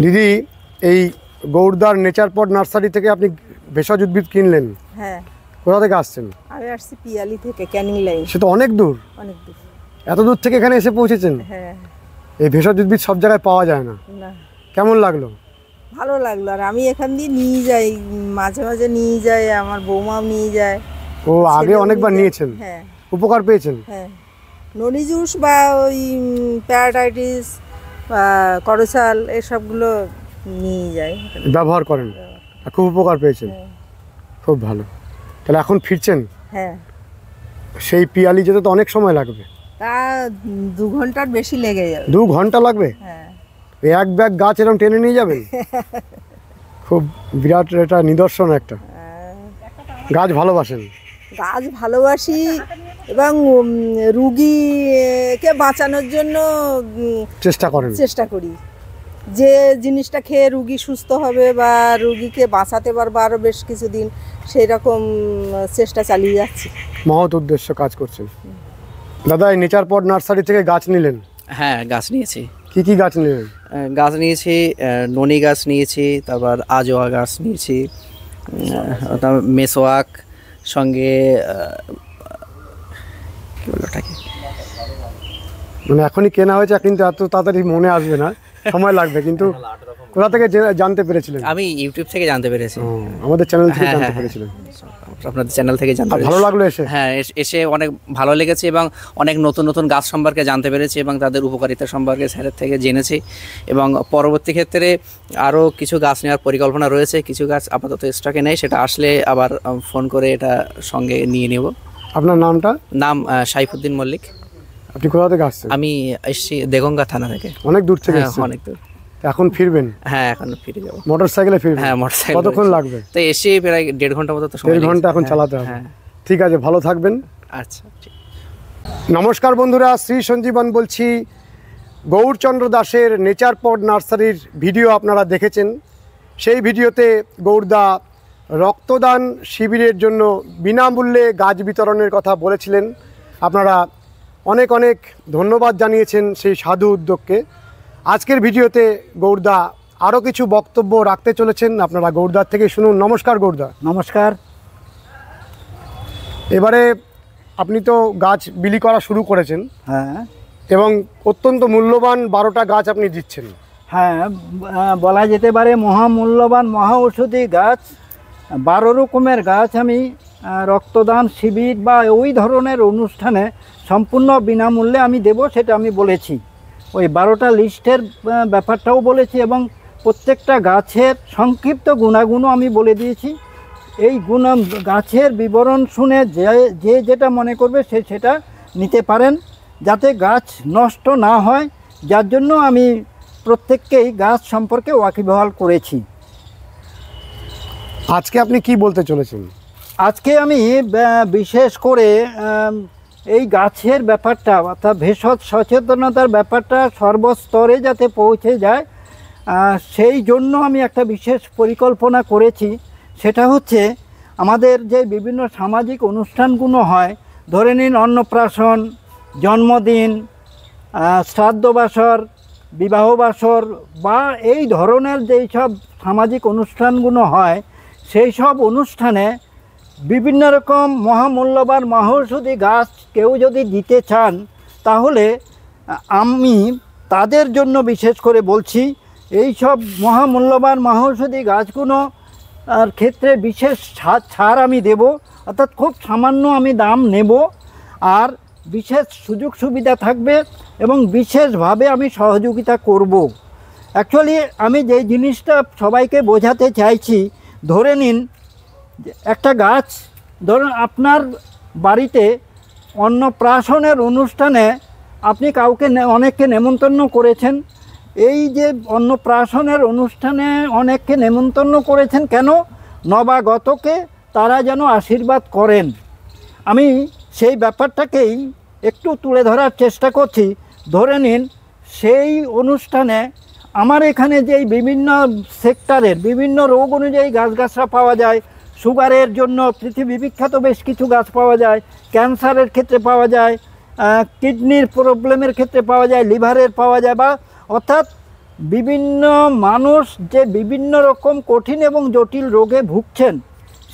দিদি, এই গৌড়দার নেচার পট নার্সারি থেকে আপনি ভেষজ উদ্ভিদ কিনলেন? হ্যাঁ। কোথা থেকে আসছেন? আমি আসছি পিয়ালি থেকে, ক্যানিং লাইন। সে তো অনেক দূর। অনেক দূর। এত দূর থেকে এখানে এসে পৌঁছেছেন? হ্যাঁ। এই ভেষজ উদ্ভিদ সব জায়গায় পাওয়া যায় না। না। কেমন লাগলো? ভালো লাগলো। আর আমি এখান দিয়ে নিয়ে যাই, মাঝে মাঝে নিয়ে যাই, আমার বৌমাও নিয়ে যায়। ও আগে অনেকবার নিয়েছেন? হ্যাঁ। উপকার পেয়েছেন? হ্যাঁ। ননি জুস বা ওই প্যারাটাইটিস বা করসাল এসবগুলো নিয়ে যাই, ব্যবহার করেন, খুব উপকার পেয়েছেন। খুব ভালো। তাহলে এখন ফিরছেন? হ্যাঁ। সেই পিয়ালি যেতে তো অনেক সময় লাগবে। তা 2 ঘন্টার বেশি লেগে যাবে। 2 ঘন্টা লাগবে? হ্যাঁ। এক ব্যাগ গাছ এরকম টেনে নিয়ে যাবেন? খুব বিরাট এটা নিদর্শন একটা। গাছ ভালোবাসেন? গাছ ভালোবাসি এবং রুগীকে বাঁচানোর জন্য চেষ্টা করি। যে জিনিসটা খেয়ে রুগী সুস্থ হবে বা রুগীকে বাঁচাতে পারবো আরও বেশ কিছুদিন, সেই রকম চেষ্টা চালিয়ে যাচ্ছি। মহৎ উদ্দেশ্য কাজ করছেন। দাদা, এই নেচার পট নার্সারি থেকে গাছ নিলেন? হ্যাঁ, গাছ নিয়েছি। কি কি গাছ নিলেন? গাছ নিয়েছি, ননি গাছ নিয়েছি, তারপর আজোয়া গাছ নিয়েছি, মেসোয়াক, সঙ্গে কি বলো ওটাকে, মানে এখনই কেনা হয়েছে, কিন্তু এত তাড়াতাড়ি মনে আসবে না, সময় লাগবে। কিন্তু কোথা থেকে জানতে পেরেছিলেন? আমি ইউটিউব থেকে জানতে পেরেছি। আমাদের চ্যানেল থেকে জানতে পেরেছিলেন? আপনাদের চ্যানেল থেকে জানতে পেরেছি। ভালো লাগলো এসে? হ্যাঁ, এসে অনেক ভালো লেগেছে এবং অনেক নতুন নতুন গাছ সম্পর্কে জানতে পেরেছি এবং তাদের উপকারিতা সম্পর্কে স্যারের থেকে জেনেছি। এবং পরবর্তী ক্ষেত্রে আরও কিছু গাছ নেওয়ার পরিকল্পনা রয়েছে। কিছু গাছ আপাতত স্টকে নেই, সেটা আসলে আবার ফোন করে এটা সঙ্গে নিয়ে নেব। আপনার নামটা? নাম সাইফুদ্দিন মল্লিক। আপনি কোথা থেকে আসছেন? আমি এসছি দেগঙ্গা থানা থেকে। অনেক দূর থেকে? অনেক দূর। এখন ফিরবেন? হ্যাঁ, এখন ফিরে যাবো। মোটরসাইকেলে ফিরবেন? হ্যাঁ, মোটরসাইকেল। কতক্ষণ লাগবে? তো এসে প্রায় 1.5 ঘন্টা মতো তো সময়। 1.5 ঘন্টা এখন চালাতে হবে? হ্যাঁ। ঠিক আছে, ভালো থাকবেন। আচ্ছা, ঠিক। নমস্কার বন্ধুরা, শ্রী সঞ্জীবন বলছি। গৌরচন্দ্র দাসের নেচার পট নার্সারির ভিডিও আপনারা দেখেছেন। সেই ভিডিওতে গৌরদা রক্তদান শিবিরের জন্য বিনামূল্যে গাছ বিতরণের কথা বলেছিলেন। আপনারা অনেক অনেক ধন্যবাদ জানিয়েছেন সেই সাধু উদ্যোগকে। আজকের ভিডিওতে গৌরদা আরও কিছু বক্তব্য রাখতে চলেছেন, আপনারা গৌরদার থেকে শুনুন। নমস্কার গৌরদা। নমস্কার। এবারে আপনি তো গাছ বিলি করা শুরু করেছেন। হ্যাঁ। এবং অত্যন্ত মূল্যবান 12টা গাছ আপনি দিচ্ছেন। হ্যাঁ, বলা যেতে পারে মহামূল্যবান মহা ঔষধি গাছ 12 রকমের গাছ আমি রক্তদান শিবির বা ওই ধরনের অনুষ্ঠানে সম্পূর্ণ বিনামূল্যে আমি দেব, সেটা আমি বলেছি। ওই 12টা লিস্টের ব্যাপারটাও বলেছি এবং প্রত্যেকটা গাছের সংক্ষিপ্ত গুণাগুণও আমি বলে দিয়েছি। এই গাছের বিবরণ শুনে যে যেটা মনে করবে সে সেটা নিতে পারেন, যাতে গাছ নষ্ট না হয়, যার জন্য আমি প্রত্যেককেই গাছ সম্পর্কে ওয়াকিবহাল করেছি। আজকে আপনি কি বলতে চলেছেন? আজকে আমি বিশেষ করে এই গাছের ব্যাপারটা, অর্থাৎ ভেষজ সচেতনতার ব্যাপারটা সর্বস্তরে যাতে পৌঁছে যায়, সেই জন্য আমি একটা বিশেষ পরিকল্পনা করেছি। সেটা হচ্ছে আমাদের যে বিভিন্ন সামাজিক অনুষ্ঠানগুলো হয়, ধরে নিন অন্নপ্রাশন, জন্মদিন, শ্রাদ্ধবাসর, বিবাহবাসর বা এই ধরনের যেই সব সামাজিক অনুষ্ঠানগুলো হয়, সেই সব অনুষ্ঠানে বিভিন্ন রকম মহামূল্যবান মহৌষধি গাছ কেউ যদি দিতে চান, তাহলে আমি তাদের জন্য বিশেষ করে বলছি, এই সব মহামূল্যবান মহৌষধি গাছগুলো আর ক্ষেত্রে বিশেষ ছাড় আমি দেব, অর্থাৎ খুব সামান্য আমি দাম নেব, আর বিশেষ সুযোগ সুবিধা থাকবে এবং বিশেষভাবে আমি সহযোগিতা করব। অ্যাকচুয়ালি আমি যেই জিনিসটা সবাইকে বোঝাতে চাইছি, ধরে নিন একটা গাছ, ধরুন আপনার বাড়িতে অন্নপ্রাশনের অনুষ্ঠানে আপনি কাউকে অনেককে নেমন্তন্ন করেছেন। এই যে অন্নপ্রাশনের অনুষ্ঠানে অনেককে নেমন্তন্ন করেছেন কেন? নবাগতকে তারা যেন আশীর্বাদ করেন। আমি সেই ব্যাপারটাকেই একটু তুলে ধরার চেষ্টা করছি। ধরে নিন সেই অনুষ্ঠানে আমার এখানে যেই বিভিন্ন সেক্টরের বিভিন্ন রোগ অনুযায়ী গাছগাছরা পাওয়া যায়, সুগারের জন্য পৃথিবী বিখ্যাত বেশ কিছু গাছ পাওয়া যায়, ক্যান্সারের ক্ষেত্রে পাওয়া যায়, কিডনির প্রবলেমের ক্ষেত্রে পাওয়া যায়, লিভারের পাওয়া যায়, বা অর্থাৎ বিভিন্ন মানুষ যে বিভিন্ন রকম কঠিন এবং জটিল রোগে ভুগছেন,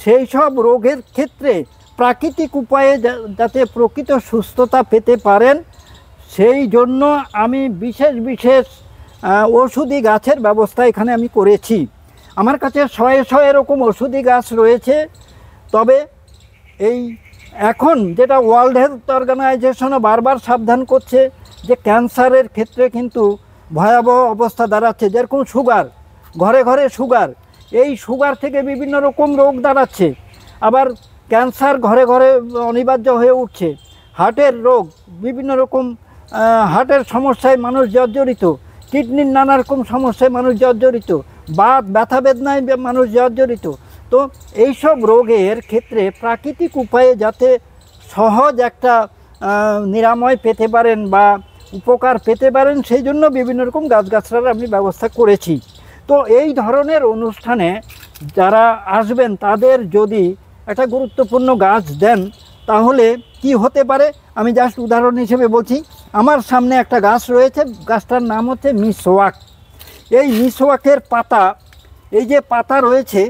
সেই সব রোগের ক্ষেত্রে প্রাকৃতিক উপায়ে যাতে প্রকৃত সুস্থতা পেতে পারেন, সেই জন্য আমি বিশেষ বিশেষ ওষুধি গাছের ব্যবস্থা এখানে আমি করেছি। আমার কাছে শয়ে শয়ে এরকম ওষুধি গাছ রয়েছে। তবে এই এখন যেটা ওয়ার্ল্ড হেলথ অর্গানাইজেশনও বারবার সাবধান করছে যে ক্যান্সারের ক্ষেত্রে কিন্তু ভয়াবহ অবস্থা দাঁড়াচ্ছে। যেরকম সুগার, ঘরে ঘরে সুগার, এই সুগার থেকে বিভিন্ন রকম রোগ দাঁড়াচ্ছে। আবার ক্যান্সার ঘরে ঘরে অনিবার্য হয়ে উঠছে। হার্টের রোগ, বিভিন্ন রকম হার্টের সমস্যায় মানুষ জর্জরিত, কিডনির নানা রকম সমস্যায় মানুষ জর্জরিত, বাত ব্যথা বেদনায় মানুষ জর্জরিত। তো এইসব রোগের ক্ষেত্রে প্রাকৃতিক উপায়ে যাতে সহজ একটা নিরাময় পেতে পারেন বা উপকার পেতে পারেন, সেই জন্য বিভিন্ন রকম গাছগাছড়ার আমি ব্যবস্থা করেছি। তো এই ধরনের অনুষ্ঠানে যারা আসবেন তাদের যদি একটা গুরুত্বপূর্ণ গাছ দেন তাহলে কি হতে পারে আমি জাস্ট উদাহরণ হিসেবে বলছি। আমার সামনে একটা গাছ রয়েছে, গাছটার নাম হচ্ছে মিসওয়াক। এই মিসওয়াকের পাতা, এই যে পাতা রয়েছে,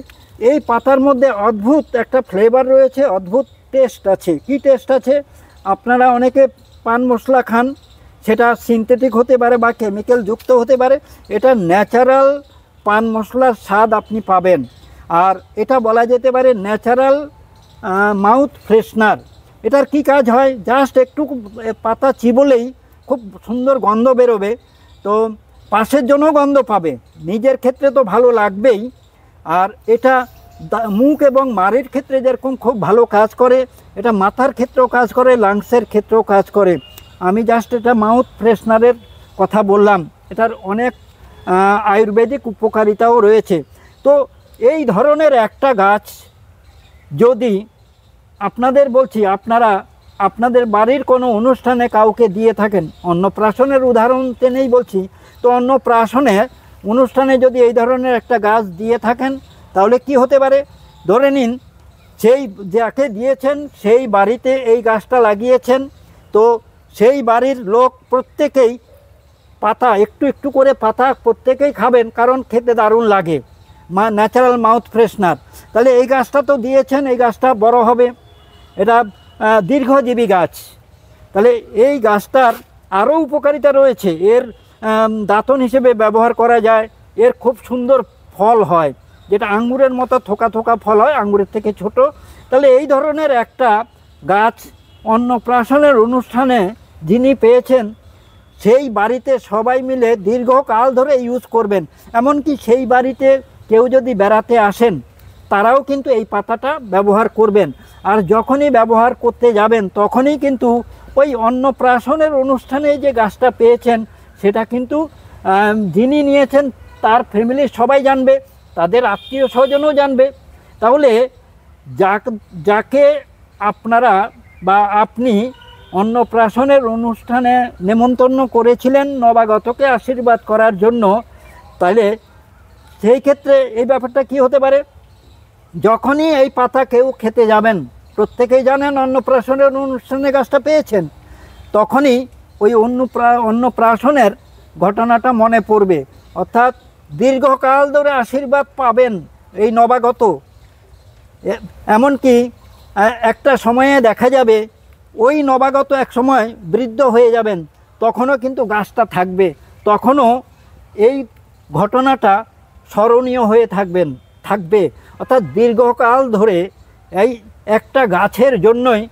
এই পাতার মধ্যে অদ্ভুত একটা ফ্লেভার রয়েছে, অদ্ভুত টেস্ট আছে। কি টেস্ট আছে? আপনারা অনেকে পান মশলা খান, সেটা সিনথেটিক হতে পারে বা কেমিক্যাল যুক্ত হতে পারে। এটা ন্যাচারাল পান মশলার স্বাদ আপনি পাবেন। আর এটা বলা যেতে পারে ন্যাচারাল মাউথ ফ্রেশনার। এটার কি কাজ হয়? জাস্ট একটু পাতা চিবোলেই খুব সুন্দর গন্ধ বেরোবে। তো পাশের জন্য গন্ধ পাবে, নিজের ক্ষেত্রে তো ভালো লাগবেই। আর এটা মুখ এবং মাড়ির ক্ষেত্রে যেরকম খুব ভালো কাজ করে, এটা মাথার ক্ষেত্রেও কাজ করে, লাংসের ক্ষেত্রেও কাজ করে। আমি জাস্ট এটা মাউথ ফ্রেশনারের কথা বললাম। এটার অনেক আয়ুর্বেদিক উপকারিতাও রয়েছে। তো এই ধরনের একটা গাছ যদি আপনাদের বলছি, আপনারা আপনাদের বাড়ির কোনো অনুষ্ঠানে কাউকে দিয়ে থাকেন, অন্নপ্রাশনের উদাহরণ টেনেই বলছি, তো অন্নপ্রাশনে অনুষ্ঠানে যদি এই ধরনের একটা গাছ দিয়ে থাকেন তাহলে কি হতে পারে? ধরে নিন সেই যাকে দিয়েছেন সেই বাড়িতে এই গাছটা লাগিয়েছেন, তো সেই বাড়ির লোক প্রত্যেকেই পাতা একটু একটু করে পাতা প্রত্যেকেই খাবেন, কারণ খেতে দারুণ লাগে, ন্যাচারাল মাউথ ফ্রেশনার। তাহলে এই গাছটা তো দিয়েছেন, এই গাছটা বড় হবে, এটা দীর্ঘজীবী গাছ। তাহলে এই গাছটার আরও উপকারিতা রয়েছে। এর দাঁতন হিসেবে ব্যবহার করা যায়, এর খুব সুন্দর ফল হয়, যেটা আঙ্গুরের মতো থোকা থোকা ফল হয়, আঙ্গুরের থেকে ছোট। তাহলে এই ধরনের একটা গাছ অন্নপ্রাশনের অনুষ্ঠানে যিনি পেয়েছেন সেই বাড়িতে সবাই মিলে দীর্ঘকাল ধরে ইউজ করবেন। এমনকি সেই বাড়িতে কেউ যদি বেড়াতে আসেন তারাও কিন্তু এই পাতাটা ব্যবহার করবেন। আর যখনই ব্যবহার করতে যাবেন তখনই কিন্তু ওই অন্নপ্রাশনের অনুষ্ঠানে যে গাছটা পেয়েছেন সেটা কিন্তু যিনি নিয়েছেন তার ফ্যামিলির সবাই জানবে, তাদের আত্মীয় স্বজনও জানবে। তাহলে যাকে আপনারা বা আপনি অন্নপ্রাশনের অনুষ্ঠানে নেমন্তন্ন করেছিলেন নবাগতকে আশীর্বাদ করার জন্য, তাহলে সেই ক্ষেত্রে এই ব্যাপারটা কি হতে পারে? যখনই এই পাতা কেউ খেতে যাবেন, প্রত্যেকেই জানেন অন্নপ্রাশনের অনুষ্ঠানে গাছটা পেয়েছেন, তখনই ওই অন্নপ্রাশনের ঘটনাটা মনে পড়বে। অর্থাৎ দীর্ঘকাল ধরে আশীর্বাদ পাবেন এই নবাগত। এমনকি একটা সময়ে দেখা যাবে ওই নবাগত এক সময় বৃদ্ধ হয়ে যাবেন, তখনও কিন্তু গাছটা থাকবে, তখনও এই ঘটনাটা স্মরণীয় হয়ে থাকবে। অর্থাৎ দীর্ঘকাল ধরে এই একটা গাছের জন্যই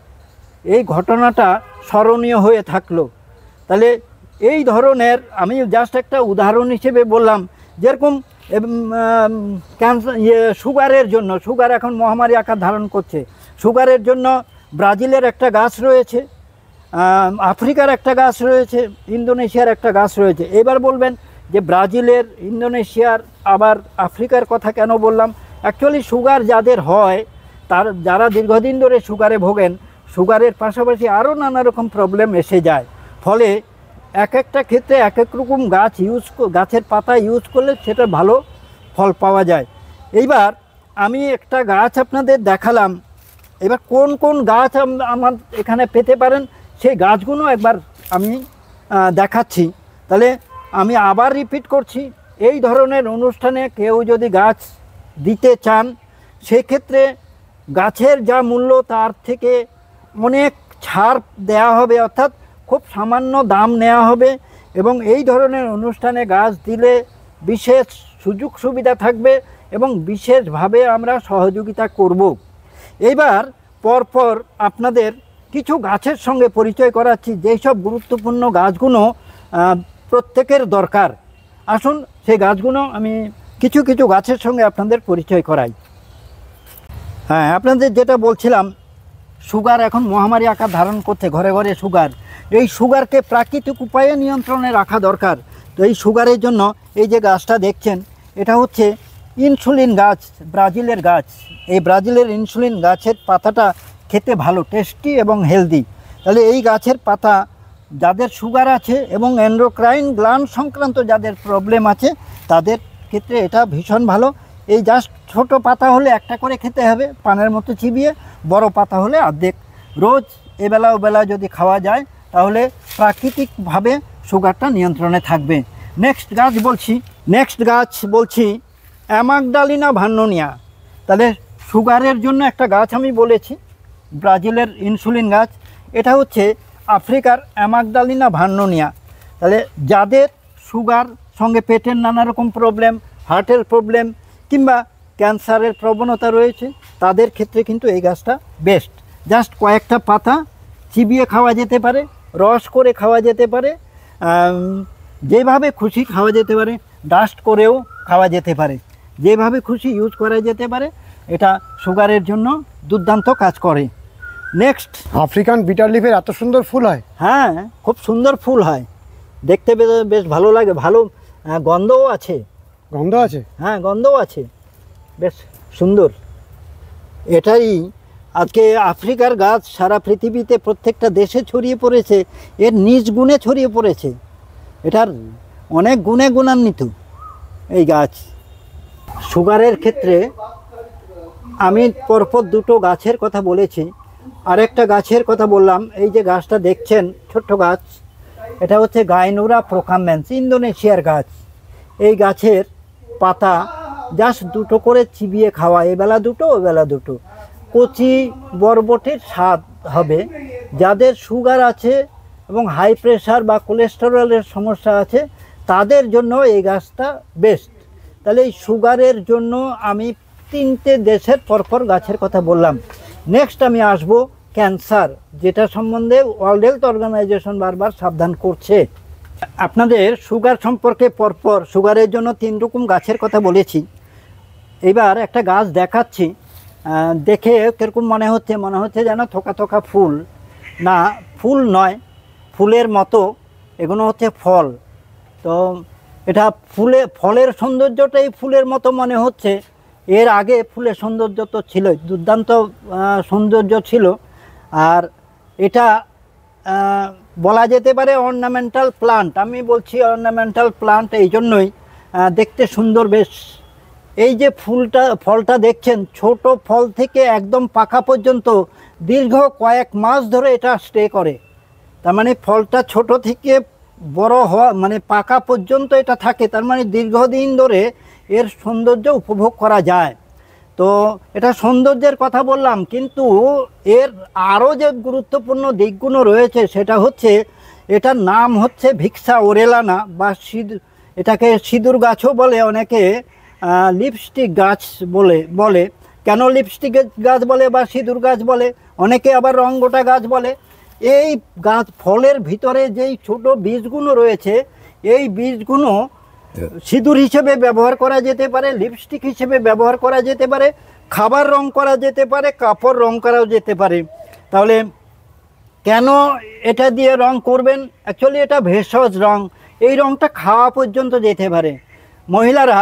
এই ঘটনাটা স্মরণীয় হয়ে থাকলো। তাহলে এই ধরনের আমি জাস্ট একটা উদাহরণ হিসেবে বললাম। যেরকম ক্যান্সার সুগারের জন্য, সুগার এখন মহামারী আকার ধারণ করছে, সুগারের জন্য ব্রাজিলের একটা গাছ রয়েছে, আফ্রিকার একটা গাছ রয়েছে, ইন্দোনেশিয়ার একটা গাছ রয়েছে। এবার বলবেন যে ব্রাজিলের, ইন্দোনেশিয়ার আবার আফ্রিকার কথা কেন বললাম? অ্যাকচুয়ালি সুগার যাদের হয়, যারা দীর্ঘদিন ধরে সুগারে ভোগেন, সুগারের পাশাপাশি আরও নানা রকম প্রবলেম এসে যায়। ফলে এক একটা ক্ষেত্রে এক এক রকম গাছের পাতা ইউজ করলে সেটা ভালো ফল পাওয়া যায়। এইবার আমি একটা গাছ আপনাদের দেখালাম, এবার কোন কোন গাছ আমার এখানে পেতে পারেন সেই গাছগুলো একবার আমি দেখাচ্ছি। তাহলে আমি আবার রিপিট করছি, এই ধরনের অনুষ্ঠানে কেউ যদি গাছ দিতে চান সেক্ষেত্রে গাছের যা মূল্য তার থেকে অনেক ছাড় দেয়া হবে, অর্থাৎ খুব সামান্য দাম নেওয়া হবে এবং এই ধরনের অনুষ্ঠানে গাছ দিলে বিশেষ সুযোগ সুবিধা থাকবে এবং বিশেষভাবে আমরা সহযোগিতা করব। এইবার পরপর আপনাদের কিছু গাছের সঙ্গে পরিচয় করাচ্ছি যেই সব গুরুত্বপূর্ণ গাছগুলো প্রত্যেকের দরকার। আসুন সেই গাছগুলো আমি কিছু কিছু গাছের সঙ্গে আপনাদের পরিচয় করাই। হ্যাঁ, আপনাদের যেটা বলছিলাম, সুগার এখন মহামারী আকার ধারণ করছে, ঘরে ঘরে সুগার। এই সুগারকে প্রাকৃতিক উপায়ে নিয়ন্ত্রণে রাখা দরকার। তো এই সুগারের জন্য এই যে গাছটা দেখছেন, এটা হচ্ছে ইনসুলিন গাছ, ব্রাজিলের গাছ। এই ব্রাজিলের ইনসুলিন গাছের পাতাটা খেতে ভালো, টেস্টি এবং হেলদি। তাহলে এই গাছের পাতা যাদের সুগার আছে এবং এন্ডোক্রাইন গ্ল্যান্ড সংক্রান্ত যাদের প্রবলেম আছে তাদের ক্ষেত্রে এটা ভীষণ ভালো। এই জাস্ট ছোট পাতা হলে একটা করে খেতে হবে পানের মতো চিবিয়ে, বড় পাতা হলে অর্ধেক। রোজ এবেলা ওবেলা যদি খাওয়া যায় তাহলে প্রাকৃতিকভাবে সুগারটা নিয়ন্ত্রণে থাকবে। নেক্সট গাছ বলছি অ্যামাগডালিনা ভার্নোনিয়া। তাহলে সুগারের জন্য একটা গাছ আমি বলেছি, ব্রাজিলের ইনসুলিন গাছ। এটা হচ্ছে আফ্রিকার অ্যামাগডালিনা ভার্নোনিয়া। তাহলে যাদের সুগার সঙ্গে পেটের নানা রকম প্রবলেম, হার্টের প্রবলেম কিংবা ক্যান্সারের প্রবণতা রয়েছে তাদের ক্ষেত্রে কিন্তু এই গাছটা বেস্ট। জাস্ট কয়েকটা পাতা চিবিয়ে খাওয়া যেতে পারে, রস করে খাওয়া যেতে পারে, যেভাবে খুশি খাওয়া যেতে পারে, ডাস্ট করেও খাওয়া যেতে পারে, যেভাবে খুশি ইউজ করা যেতে পারে। এটা সুগারের জন্য দুর্দান্ত কাজ করে। নেক্সট, আফ্রিকান বিটার লিফের এত সুন্দর ফুল হয়? হ্যাঁ, খুব সুন্দর ফুল হয়, দেখতে বেশ ভালো লাগে, ভালো গন্ধও আছে। গন্ধ আছে? হ্যাঁ, গন্ধও আছে, বেশ সুন্দর। এটাই আজকে আফ্রিকার গাছ সারা পৃথিবীতে প্রত্যেকটা দেশে ছড়িয়ে পড়েছে, এর নিজ গুণে ছড়িয়ে পড়েছে, এটার অনেক গুণে গুণান্বিত এই গাছ। সুগারের ক্ষেত্রে আমি পরপর দুটো গাছের কথা বলেছি, আরেকটা গাছের কথা বললাম। এই যে গাছটা দেখছেন ছোট্ট গাছ, এটা হচ্ছে গাইনুরা প্রোকামেন্স, ইন্দোনেশিয়ার গাছ। এই গাছের পাতা জাস্ট দুটো করে চিবিয়ে খাওয়া, এবেলা দুটো ওবেলা দুটো, কচি বরবটির স্বাদ হবে। যাদের সুগার আছে এবং হাই প্রেশার বা কোলেস্টেরলের সমস্যা আছে তাদের জন্য এই গাছটা বেস্ট। তাহলে এই সুগারের জন্য আমি 3টে দেশের পরপর গাছের কথা বললাম। নেক্সট আমি আসব ক্যান্সার, যেটা সম্বন্ধে ওয়ার্ল্ড হেলথ অর্গানাইজেশন বারবার সাবধান করছে। আপনাদের সুগার সম্পর্কে পরপর সুগারের জন্য 3 রকম গাছের কথা বলেছি। এবার একটা গাছ দেখাচ্ছি, দেখে কীরকম মনে হচ্ছে যেন থোকা থোকা ফুল। না, ফুল নয়, ফুলের মতো, এগুলো হচ্ছে ফল। তো এটা ফলের সৌন্দর্যটাই ফুলের মতো মনে হচ্ছে। এর আগে ফুলের সৌন্দর্য তো ছিলই, দুর্দান্ত সৌন্দর্য ছিল। আর এটা বলা যেতে পারে অর্নামেন্টাল প্লান্ট। আমি বলছি অর্নামেন্টাল প্লান্ট এই জন্যই, দেখতে সুন্দর বেশ। এই যে ফলটা দেখছেন, ছোট ফল থেকে একদম পাকা পর্যন্ত দীর্ঘ কয়েক মাস ধরে এটা স্টে করে। তার মানে ফলটা ছোট থেকে বড় হওয়া মানে পাকা পর্যন্ত এটা থাকে, তার মানে দীর্ঘদিন ধরে এর সৌন্দর্য উপভোগ করা যায়। তো এটা সৌন্দর্যের কথা বললাম, কিন্তু এর আরও যে গুরুত্বপূর্ণ দিকগুলো রয়েছে সেটা হচ্ছে, এটার নাম হচ্ছে ভিক্সা ওরেলানা বা এটাকে সিঁদুর গাছও বলে, অনেকে লিপস্টিক গাছ বলে। কেন লিপস্টিক গাছ বলে বা সিঁদুর গাছ বলে, অনেকে আবার রঙ্গটা গাছ বলে। এই গাছ ফলের ভিতরে যেই ছোট বীজগুলো রয়েছে, এই বীজগুলো সিঁদুর হিসেবে ব্যবহার করা যেতে পারে, লিপস্টিক হিসেবে ব্যবহার করা যেতে পারে, খাবার রং করা যেতে পারে, কাপড় রং করাও যেতে পারে। তাহলে কেন এটা দিয়ে রং করবেন? অ্যাকচুয়ালি এটা ভেষজ রং, এই রংটা খাওয়া পর্যন্ত যেতে পারে। মহিলারা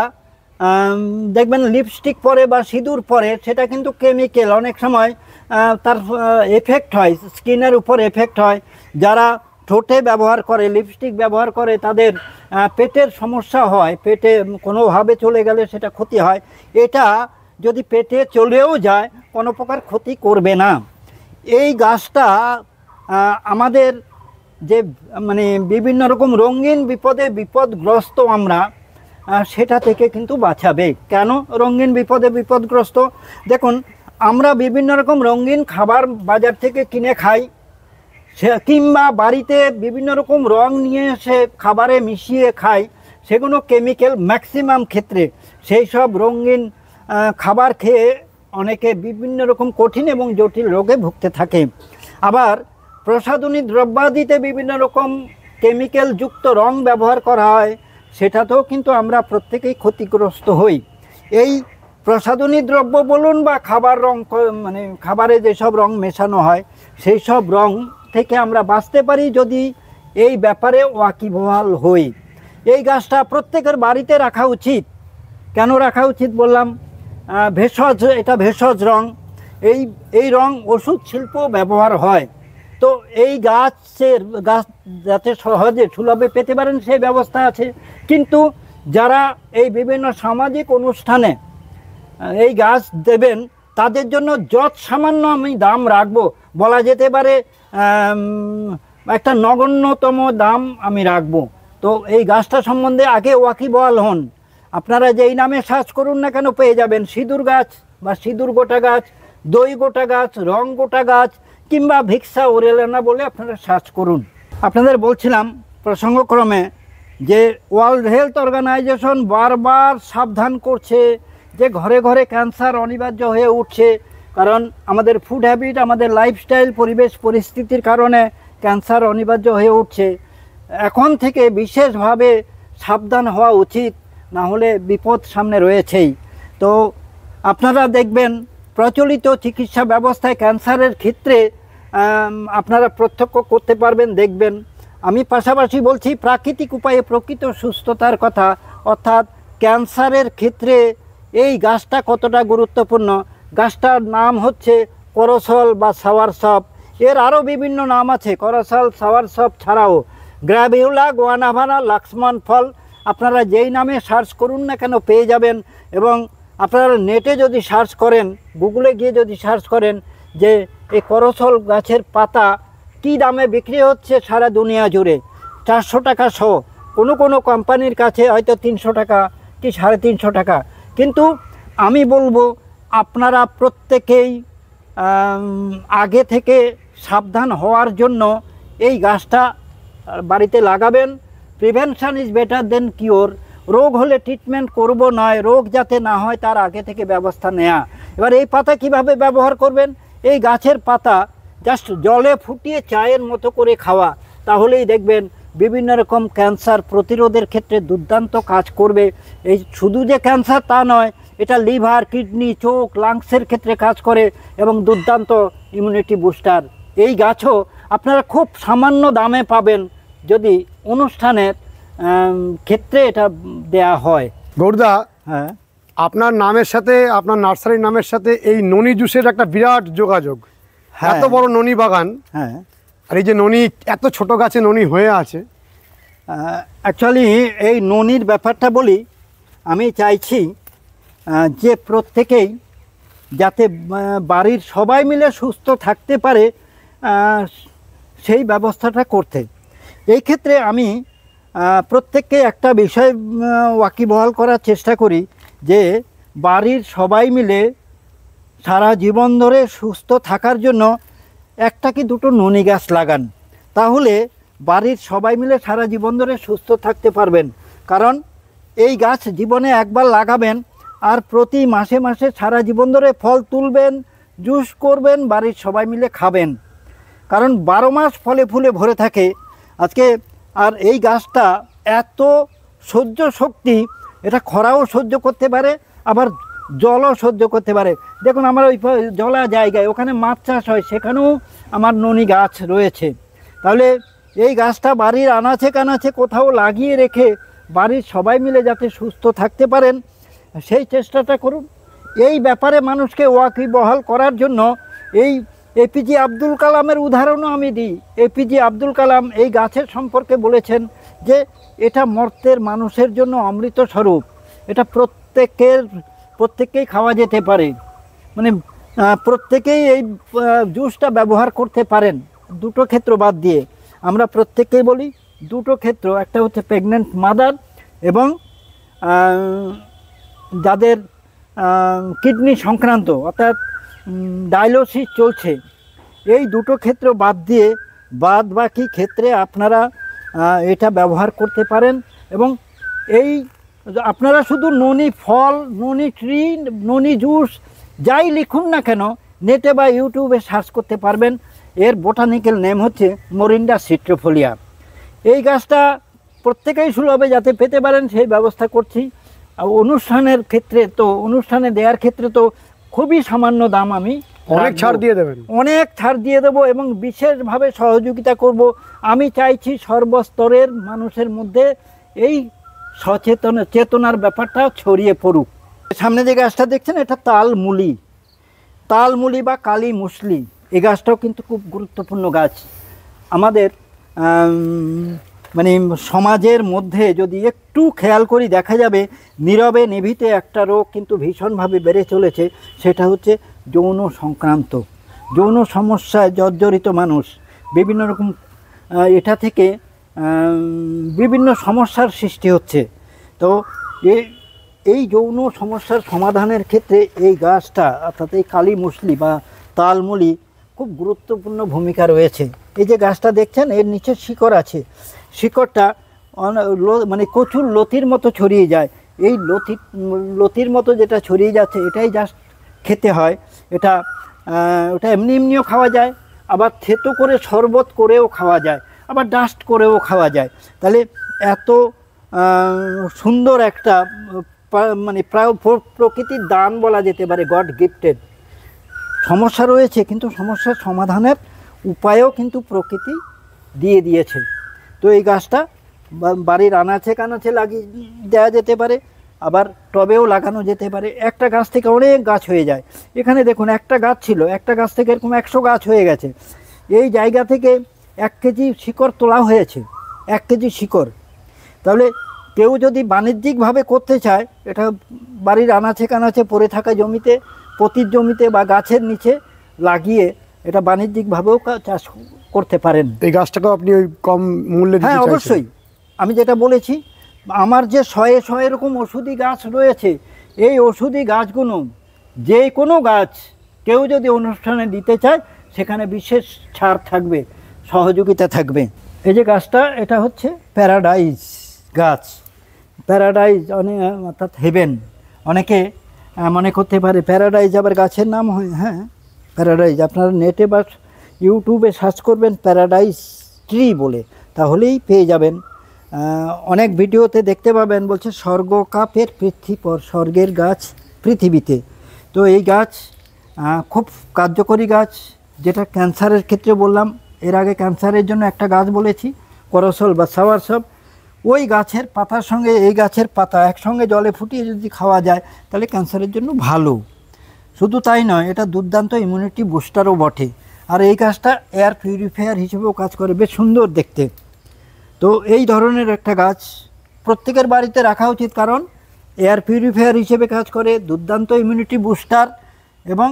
দেখবেন লিপস্টিক পরে বা সিঁদুর পরে, সেটা কিন্তু কেমিক্যাল, অনেক সময় তার এফেক্ট হয়, স্কিনের উপর এফেক্ট হয়। যারা ঠোঁটে ব্যবহার করে, লিপস্টিক ব্যবহার করে, তাদের পেটের সমস্যা হয়, পেটে কোনোভাবে চলে গেলে সেটা ক্ষতি হয়। এটা যদি পেটে চলেও যায় কোনো প্রকার ক্ষতি করবে না। এই গাছটা আমাদের যে মানে বিভিন্ন রকম রঙিন বিপদগ্রস্ত আমরা, সেটা থেকে কিন্তু বাঁচাবে। কেন রঙিন বিপদগ্রস্ত? দেখুন, আমরা বিভিন্ন রকম রঙিন খাবার বাজার থেকে কিনে খাই, কিংবা বাড়িতে বিভিন্ন রকম রং নিয়ে এসে খাবারে মিশিয়ে খাই, সেগুলো কেমিক্যাল। ম্যাক্সিমাম ক্ষেত্রে সেই সব রঙিন খাবার খেয়ে অনেকে বিভিন্ন রকম কঠিন এবং জটিল রোগে ভুগতে থাকে। আবার প্রসাধনী দ্রব্যাদিতে বিভিন্ন রকম কেমিক্যাল যুক্ত রং ব্যবহার করা হয়, সেটাতেও কিন্তু আমরা প্রত্যেকেই ক্ষতিগ্রস্ত হই। এই প্রসাধনী দ্রব্য বলুন বা খাবার রং, মানে খাবারে যেসব রং মেশানো হয়, সেই সব রং থেকে আমরা বাঁচতে পারি যদি এই ব্যাপারে ওয়াকিবহাল হই। এই গাছটা প্রত্যেকের বাড়িতে রাখা উচিত। কেন রাখা উচিত বললাম? ভেষজ, এটা ভেষজ রং। এই রং ওষুধ শিল্প ব্যবহার হয়। তো এই গাছ যাতে সহজে সুলভে পেতে পারেন সেই ব্যবস্থা আছে। কিন্তু যারা এই বিভিন্ন সামাজিক অনুষ্ঠানে এই গাছ দেবেন, তাদের জন্য যৎ সামান্য আমি দাম রাখবো, বলা যেতে পারে একটা নগণ্যতম দাম আমি রাখবো। তো এই গাছটা সম্বন্ধে আগে ওয়াকিবহাল হন। আপনারা যেই নামে সার্চ করুন না কেন পেয়ে যাবেন। সিঁদুর গাছ বা সিঁদুর গোটা গাছ, দই গোটা গাছ, রং গোটা গাছ, কিংবা ভিক্সা ওরেলানা বলে আপনারা সার্চ করুন। আপনাদের বলছিলাম প্রসঙ্গক্রমে যে ওয়ার্ল্ড হেলথ অর্গানাইজেশন বারবার সাবধান করছে যে ঘরে ঘরে ক্যান্সার অনিবার্য হয়ে উঠছে। কারণ আমাদের ফুড হ্যাবিট, আমাদের লাইফস্টাইল, পরিবেশ পরিস্থিতির কারণে ক্যান্সার অনিবার্য হয়ে উঠছে। এখন থেকে বিশেষভাবে সাবধান হওয়া উচিত, না হলে বিপদ সামনে রয়েছেই। তো আপনারা দেখবেন প্রচলিত চিকিৎসা ব্যবস্থায় ক্যান্সারের ক্ষেত্রে আপনারা প্রত্যক্ষ করতে পারবেন, দেখবেন। আমি পাশাপাশি বলছি প্রাকৃতিক উপায়ে প্রকৃত সুস্থতার কথা, অর্থাৎ ক্যান্সারের ক্ষেত্রে এই গাছটা কতটা গুরুত্বপূর্ণ। গাছটার নাম হচ্ছে করসল বা সাওয়ারসপ। এর আরও বিভিন্ন নাম আছে, করসল, সাওয়ারসপ ছাড়াও গ্র্যাভিউলা, গুয়ানাভানা, লক্ষ্মণ ফল। আপনারা যেই নামে সার্চ করুন না কেন পেয়ে যাবেন। এবং আপনারা নেটে যদি সার্চ করেন, গুগলে গিয়ে যদি সার্চ করেন যে এই করসল গাছের পাতা কী দামে বিক্রি হচ্ছে সারা দুনিয়া জুড়ে, 400 টাকা শো, কোনো কোম্পানির কাছে হয়তো 300 টাকা কি 350 টাকা। কিন্তু আমি বলবো আপনারা প্রত্যেকেই আগে থেকে সাবধান হওয়ার জন্য এই গাছটা বাড়িতে লাগাবেন। Prevention is better then cure. রোগ হলে ট্রিটমেন্ট করব নয়, রোগ যাতে না হয় তার আগে থেকে ব্যবস্থা নেওয়া। এবার এই পাতা কিভাবে ব্যবহার করবেন? এই গাছের পাতা জাস্ট জলে ফুটিয়ে চায়ের মতো করে খাওয়া, তাহলেই দেখবেন বিভিন্ন রকম ক্যান্সার প্রতিরোধের ক্ষেত্রে দুর্দান্ত কাজ করবে। এই শুধু যে ক্যান্সার তা নয়, এটা লিভার, কিডনি, চোখ, লাংসের ক্ষেত্রে কাজ করে এবং দুর্দান্ত ইমিউনিটি বুস্টার। এই গাছও আপনারা খুব সামান্য দামে পাবেন যদি অনুষ্ঠানের ক্ষেত্রে এটা দেয়া হয়। গৌরদা, হ্যাঁ, আপনার নামের সাথে, আপনার নার্সারির নামের সাথে এই ননি জুসের একটা বিরাট যোগাযোগ। এত বড় ননি বাগান, হ্যাঁ, আর এই যে ননি এত ছোট গাছে ননি হয়ে আছে। অ্যাকচুয়ালি এই ননির ব্যাপারটা বলি, আমি চাইছি যে প্রত্যেকেই যাতে বাড়ির সবাই মিলে সুস্থ থাকতে পারে সেই ব্যবস্থাটা করতে। এই ক্ষেত্রে আমি প্রত্যেককে একটা বিষয় ওয়াকিবহাল করার চেষ্টা করি যে বাড়ির সবাই মিলে সারা জীবন ধরে সুস্থ থাকার জন্য একটা কি দুটো ননি গাছ লাগান, তাহলে বাড়ির সবাই মিলে সারা জীবন ধরে সুস্থ থাকতে পারবেন। কারণ এই গাছ জীবনে একবার লাগাবেন আর প্রতি মাসে মাসে সারা জীবন ধরে ফল তুলবেন, জুস করবেন, বাড়ির সবাই মিলে খাবেন। কারণ 12 মাস ফলে ফুলে ভরে থাকে আজকে। আর এই গাছটা এত সহ্য শক্তি, এটা খরাও সহ্য করতে পারে, আবার জলও সহ্য করতে পারে। দেখুন আমার ওই জলা জায়গায় ওখানে মাছ চাষ হয়, সেখানেও আমার ননি গাছ রয়েছে। তাহলে এই গাছটা বাড়ির আনাচে কানাচে কোথাও লাগিয়ে রেখে বাড়ির সবাই মিলে যাতে সুস্থ থাকতে পারেন সেই চেষ্টাটা করুন। এই ব্যাপারে মানুষকে ওয়াকিবহাল করার জন্য এই এপিজে আব্দুল কালামের উদাহরণও আমি দিই। এপিজে আব্দুল কালাম এই গাছের সম্পর্কে বলেছেন যে এটা মর্তের মানুষের জন্য অমৃত স্বরূপ, এটা প্রত্যেককেই খাওয়া যেতে পারে, মানে প্রত্যেকেই এই জুসটা ব্যবহার করতে পারেন, দুটো ক্ষেত্র বাদ দিয়ে। আমরা প্রত্যেককেই বলি দুটো ক্ষেত্র, একটা হচ্ছে প্রেগনেন্ট মাদার এবং যাদের কিডনি সংক্রান্ত অর্থাৎ ডায়ালিসিস চলছে, এই দুটো ক্ষেত্র বাদ দিয়ে বাদ বাকি ক্ষেত্রে আপনারা এটা ব্যবহার করতে পারেন। এবং এই আপনারা শুধু ননি ফল, ননি ট্রি, ননি জুস যাই লিখুন না কেন নেটে বা ইউটিউবে সার্চ করতে পারবেন। এর বোটানিক্যাল নেম হচ্ছে মোরিন্ডা সিট্রোফোলিয়া। এই গাছটা প্রত্যেকেই সুলভে যাতে পেতে পারেন সেই ব্যবস্থা করছি। আর অনুষ্ঠানের ক্ষেত্রে তো, অনুষ্ঠানে দেওয়ার ক্ষেত্রে তো খুবই সামান্য দাম, আমি অনেক ছাড় দিয়ে দেবেন, অনেক ছাড় দিয়ে দেবো এবং বিশেষভাবে সহযোগিতা করব। আমি চাইছি সর্বস্তরের মানুষের মধ্যে এই চেতনার ব্যাপারটা ছড়িয়ে পড়ুক। সামনে যে গাছটা দেখছেন এটা তালমুলি, তালমুলি বা কালী মুসলি। এই গাছটাও কিন্তু খুব গুরুত্বপূর্ণ গাছ। আমাদের মানে সমাজের মধ্যে যদি একটু খেয়াল করি দেখা যাবে নীরবে নিভিতে একটা রোগ কিন্তু ভীষণভাবে বেড়ে চলেছে, সেটা হচ্ছে যৌন সংক্রান্ত। যৌন সমস্যায় জর্জরিত মানুষ বিভিন্ন রকম, এটা থেকে বিভিন্ন সমস্যার সৃষ্টি হচ্ছে। তো এই যৌন সমস্যার সমাধানের ক্ষেত্রে এই গাছটা অর্থাৎ এই কালী মুসলি বা তালমুলি খুব গুরুত্বপূর্ণ ভূমিকা রয়েছে। এই যে গাছটা দেখছেন এর নিচে শিকড় আছে, শিকড়টা মানে কচুর লতির মতো ছড়িয়ে যায়। এই লতির মতো যেটা ছড়িয়ে যাচ্ছে এটাই জাস্ট খেতে হয়। এটা এমনি এমনিও খাওয়া যায়, আবার থেতো করে শরবত করেও খাওয়া যায়, আবার ডাস্ট করেও খাওয়া যায়। তাহলে এত সুন্দর একটা মানে প্রায় প্রকৃতির দান বলা যেতে পারে, গড গিফটেড। সমস্যা রয়েছে কিন্তু সমস্যার সমাধানের উপায়ও কিন্তু প্রকৃতি দিয়ে দিয়েছে। তো এই গাছটা বাড়ির আনাচে কানাচে লাগিয়ে দেওয়া যেতে পারে, আবার টবেও লাগানো যেতে পারে। একটা গাছ থেকে অনেক গাছ হয়ে যায়। এখানে দেখুন একটা গাছ ছিল, একটা গাছ থেকে এরকম 100 গাছ হয়ে গেছে। এই জায়গা থেকে 1 কেজি শিকড় তোলা হয়েছে, 1 কেজি শিকড়। তাহলে কেউ যদি বাণিজ্যিকভাবে করতে চায়, এটা বাড়ির আনাচে কানাচে পড়ে থাকা জমিতে, পতির জমিতে বা গাছের নিচে লাগিয়ে এটা বাণিজ্যিকভাবেও চাষ করতে পারেন। এই গাছটাকেও আপনি ওই কম মূল্যে দিতে হ্যাঁ চাইছেন? অবশ্যই। আমি যেটা বলেছি, আমার যে 100 এরকম ওষুধি গাছ রয়েছে, এই ওষুধি গাছগুলো যে কোনো গাছ কেউ যদি অনুষ্ঠানে দিতে চায় সেখানে বিশেষ ছাড় থাকবে, সহযোগিতা থাকবে। এই যে গাছটা এটা হচ্ছে প্যারাডাইজ গাছ। প্যারাডাইজ অর্থাৎ হেভেন, অনেকে মনে করতে পারে প্যারাডাইজ আবার গাছের নাম হয়। হ্যাঁ প্যারাডাইজ, আপনারা নেটে বা ইউটিউবে সার্চ করবেন প্যারাডাইজ ট্রি বলে, তাহলেই পেয়ে যাবেন। অনেক ভিডিওতে দেখতে পাবেন বলছে স্বর্গ কাপের পৃথিবীপর, স্বর্গের গাছ পৃথিবীতে। তো এই গাছ খুব কার্যকরী গাছ, যেটা ক্যান্সারের ক্ষেত্রে বললাম। এর আগে ক্যান্সারের জন্য একটা গাছ বলেছি করসল বা সাওয়ারসব। ওই গাছের পাতার সঙ্গে এই গাছের পাতা একসঙ্গে জলে ফুটিয়ে যদি খাওয়া যায় তাহলে ক্যান্সারের জন্য ভালো। শুধু তাই নয়, এটা দুর্দান্ত ইমিউনিটি বুস্টারও বটে। আর এই গাছটা এয়ার পিউরিফায়ার হিসেবেও কাজ করে, বেশ সুন্দর দেখতে। তো এই ধরনের একটা গাছ প্রত্যেকের বাড়িতে রাখা উচিত, কারণ এয়ার পিউরিফায়ার হিসেবে কাজ করে, দুর্দান্ত ইমিউনিটি বুস্টার এবং